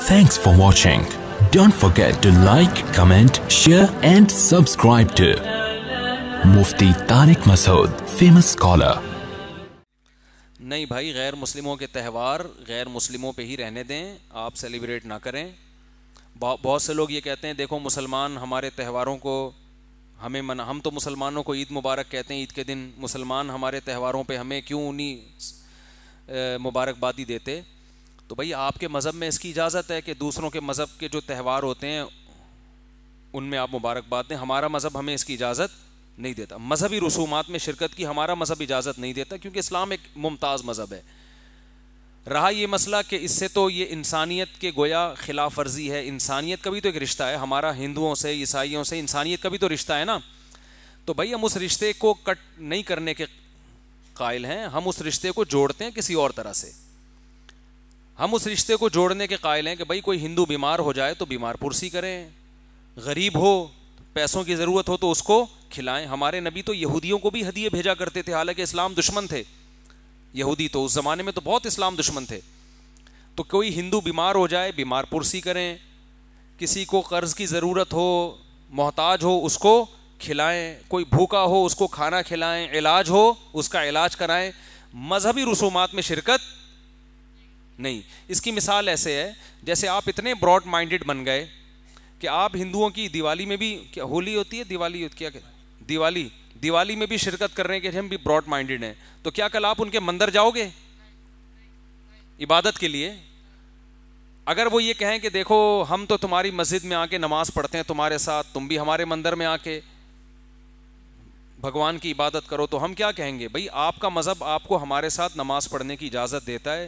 Thanks for watching. Don't forget to like, comment, share and subscribe to Mufti Tariq Masood, famous scholar. نہیں بھائی، غیر مسلموں کے تہوار غیر مسلموں پہ ہی رہنے دیں، آپ سیلیبریٹ نہ کریں. بہت سے لوگ یہ کہتے ہیں دیکھو مسلمان ہمارے تہواروں کو ہم تو مسلمانوں کو عید مبارک کہتے ہیں، عید کے دن مسلمان ہمارے تہواروں پہ ہمیں کیوں نہیں مبارکبادی دیتے. تو بھائی آپ کے مذہب میں اس کی اجازت ہے کہ دوسروں کے مذہب کے جو تہوار ہوتے ہیں ان میں آپ مبارکباد دیں. ہمارا مذہب ہمیں اس کی اجازت نہیں دیتا. مذہبی رسومات میں شرکت کی ہمارا مذہب اجازت نہیں دیتا، کیونکہ اسلام ایک ممتاز مذہب ہے. رہا یہ مسئلہ کہ اس سے تو یہ انسانیت کے گویا خلاف ورزی ہے. انسانیت کا بھی تو ایک رشتہ ہے ہمارا، ہندوؤں سے عیسائیوں سے انسانیت کا بھی تو رشتہ ہے نا. تو بھائی ہم اس رشتے کو کٹ نہیں کرنے کے قائل ہیں، ہم اس رشتے کو جوڑتے ہیں کسی اور طرح سے. ہم اس رشتے کو جوڑنے کے قائل ہیں کہ بھائی کوئی ہندو بیمار ہو جائے تو بیمار پرسی کریں، غریب ہو پیسوں کی ضرورت ہو تو اس کو کھلائیں. ہمارے نبی تو یہودیوں کو بھی ہدیے بھیجا کرتے تھے، حالانکہ اسلام دشمن تھے. یہودی تو اس زمانے میں تو بہت اسلام دشمن تھے. تو کوئی ہندو بیمار ہو جائے بیمار پرسی کریں، کسی کو قرض کی ضرورت ہو محتاج ہو اس کو کھلائیں، کوئی بھوکا ہو اس کو کھانا کھلائیں، علاج ہو اس کا علاج کرائیں. مذہبی رسومات میں شرکت نہیں. اس کی مثال ایسے ہے جیسے آپ اتنے براڈ مائنڈڈ بن گئے کہ آپ ہندوؤں کی دیوالی میں بھی، کیا ہولی ہوتی ہے، دیوالی میں بھی شرکت کر رہے ہیں کہ ہم بھی براڈ مائنڈڈ ہیں. تو کیا کل آپ ان کے مندر جاؤ گے عبادت کے لیے؟ اگر وہ یہ کہیں کہ دیکھو ہم تو تمہاری مسجد میں آ کے نماز پڑھتے ہیں تمہارے ساتھ، تم بھی ہمارے مندر میں آ کے بھگوان کی عبادت کرو، تو ہم کیا کہیں گے؟ بھائی آپ کا مذہب آپ کو ہمارے ساتھ نماز پڑھنے کی اجازت دیتا ہے،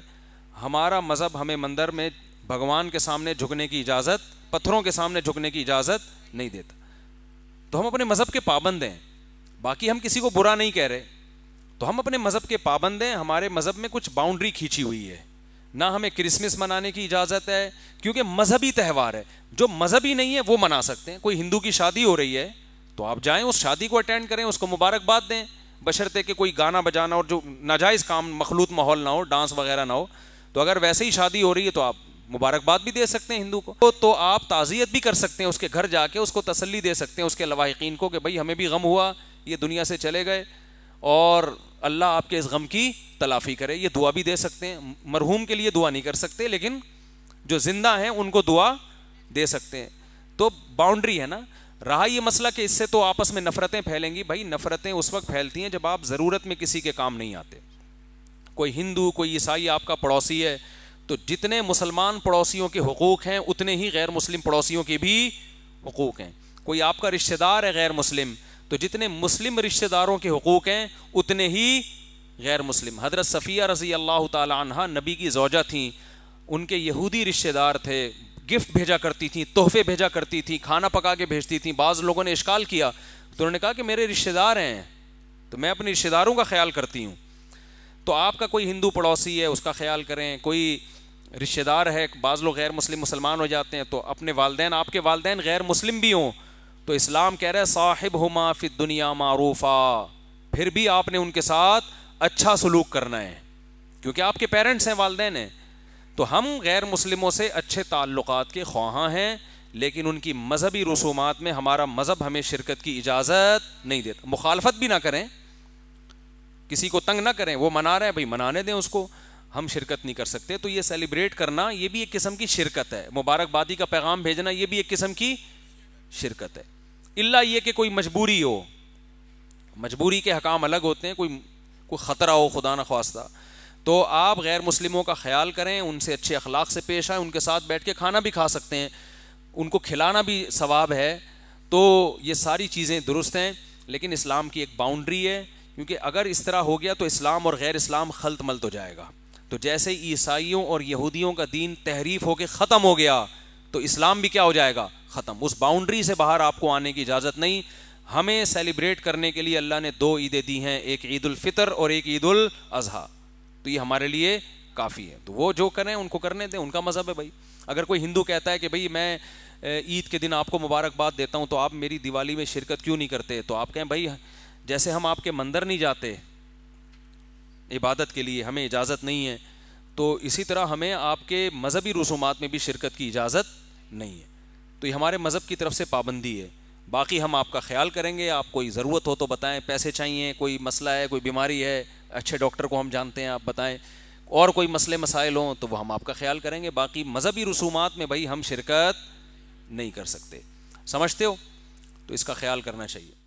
ہمارا مذہب ہمیں مندر میں بھگوان کے سامنے جھکنے کی اجازت، پتھروں کے سامنے جھکنے کی اجازت نہیں دیتا. تو ہم اپنے مذہب کے پابند ہیں، باقی ہم کسی کو برا نہیں کہہ رہے. تو ہم اپنے مذہب کے پابند ہیں. ہمارے مذہب میں کچھ باؤنڈری کھینچی ہوئی ہے. نہ ہمیں کرسمس منانے کی اجازت ہے کیونکہ مذہبی تہوار ہے. جو مذہبی نہیں ہے وہ منا سکتے ہیں. کوئی ہندو کی شادی ہو رہی ہے تو آپ جائیں اس شادی کو اٹینڈ کریں، اس کو مبارکباد دیں، بشرطے کہ کوئی گانا بجانا اور جو ناجائز کام مخلوط ماحول نہ ہو، ڈانس وغیرہ نہ ہو. تو اگر ویسے ہی شادی ہو رہی ہے تو آپ مبارکباد بھی دے سکتے ہیں ہندو کو. تو آپ تعزیت بھی کر سکتے ہیں، اس کے گھر جا کے اس کو تسلی دے سکتے ہیں، اس کے لواحقین کو، کہ بھائی ہمیں بھی غم ہوا، یہ دنیا سے چلے گئے اور اللہ آپ کے اس غم کی تلافی کرے. یہ دعا بھی دے سکتے ہیں. مرحوم کے لیے دعا نہیں کر سکتے لیکن جو زندہ ہیں ان کو دعا دے سکتے ہیں. تو باؤنڈری ہے نا. رہا یہ مسئلہ کہ اس سے تو آپس میں نفرتیں پھیلیں گی. بھائی نفرتیں اس وقت پھیلتی ہیں جب آپ ضرورت میں کسی کے کام نہیں آتے. کوئی ہندو کوئی عیسائی آپ کا پڑوسی ہے تو جتنے مسلمان پڑوسیوں کے حقوق ہیں اتنے ہی غیر مسلم پڑوسیوں کے بھی حقوق ہیں. کوئی آپ کا رشتہ دار ہے غیر مسلم تو جتنے مسلم رشتہ داروں کے حقوق ہیں اتنے ہی غیر مسلم. حضرت صفیہ رضی اللہ تعالی عنہا نبی کی زوجہ تھیں، ان کے یہودی رشتہ دار تھے، گفٹ بھیجا کرتی تھیں، تحفے بھیجا کرتی تھیں، کھانا پکا کے بھیجتی تھیں. بعض لوگوں نے اشکال کیا تو انہوں نے کہا کہ میرے رشتہ دار ہیں تو میں اپنے رشتہ داروں کا خیال کرتی ہوں. تو آپ کا کوئی ہندو پڑوسی ہے اس کا خیال کریں. کوئی رشتہ دار ہے، بعض لوگ غیر مسلم مسلمان ہو جاتے ہیں تو اپنے والدین، آپ کے والدین غیر مسلم بھی ہوں تو اسلام کہہ رہا ہے صاحبہما فی الدنیا معروفا، پھر بھی آپ نے ان کے ساتھ اچھا سلوک کرنا ہے کیونکہ آپ کے پیرنٹس ہیں، والدین ہیں. تو ہم غیر مسلموں سے اچھے تعلقات کے خواہاں ہیں لیکن ان کی مذہبی رسومات میں ہمارا مذہب ہمیں شرکت کی اجازت نہیں دیتا. مخالفت بھی نہ کریں، کسی کو تنگ نہ کریں، وہ منا رہے ہیں بھائی منانے دیں اس کو، ہم شرکت نہیں کر سکتے. تو یہ سیلیبریٹ کرنا یہ بھی ایک قسم کی شرکت ہے. مبارکبادی کا پیغام بھیجنا یہ بھی ایک قسم کی شرکت ہے. الا یہ کہ کوئی مجبوری ہو، مجبوری کے حکام الگ ہوتے ہیں. کوئی خطرہ ہو خدا نخواستہ تو آپ غیر مسلموں کا خیال کریں، ان سے اچھے اخلاق سے پیش آئیں، ان کے ساتھ بیٹھ کے کھانا بھی کھا سکتے ہیں، ان کو کھلانا بھی ثواب ہے. تو یہ ساری چیزیں درست ہیں لیکن اسلام کی ایک باؤنڈری ہے کیونکہ اگر اس طرح ہو گیا تو اسلام اور غیر اسلام خلط ملط ہو جائے گا. تو جیسے عیسائیوں اور یہودیوں کا دین تحریف ہو کے ختم ہو گیا تو اسلام بھی کیا ہو جائے گا؟ ختم. اس باؤنڈری سے باہر آپ کو آنے کی اجازت نہیں. ہمیں سیلیبریٹ کرنے کے لیے اللہ نے 2 عیدیں دی ہیں، ایک عید الفطر اور ایک عید الاضحیٰ. تو یہ ہمارے لیے کافی ہے. تو وہ جو کریں ان کو کرنے دیں، ان کا مذہب ہے. بھائی اگر کوئی ہندو کہتا ہے کہ بھائی میں عید کے دن آپ کو مبارکباد دیتا ہوں تو آپ میری دیوالی میں شرکت کیوں نہیں کرتے؟ تو آپ کہیں بھائی جیسے ہم آپ کے مندر نہیں جاتے عبادت کے لیے، ہمیں اجازت نہیں ہے، تو اسی طرح ہمیں آپ کے مذہبی رسومات میں بھی شرکت کی اجازت نہیں ہے. تو یہ ہمارے مذہب کی طرف سے پابندی ہے. باقی ہم آپ کا خیال کریں گے, آپ کوئی ضرورت ہو تو بتائیں, پیسے چاہیے, کوئی مسئلہ ہے, کوئی بیماری ہے, اچھے ڈاکٹر کو ہم جانتے ہیں آپ بتائیں, اور کوئی مسئلے مسائل ہوں تو وہ ہم آپ کا خیال کریں گے. باقی مذہبی رسومات میں بھائی ہم شرکت نہیں کر سکتے. سمجھتے ہو؟ تو اس کا خیال کرنا چاہیے.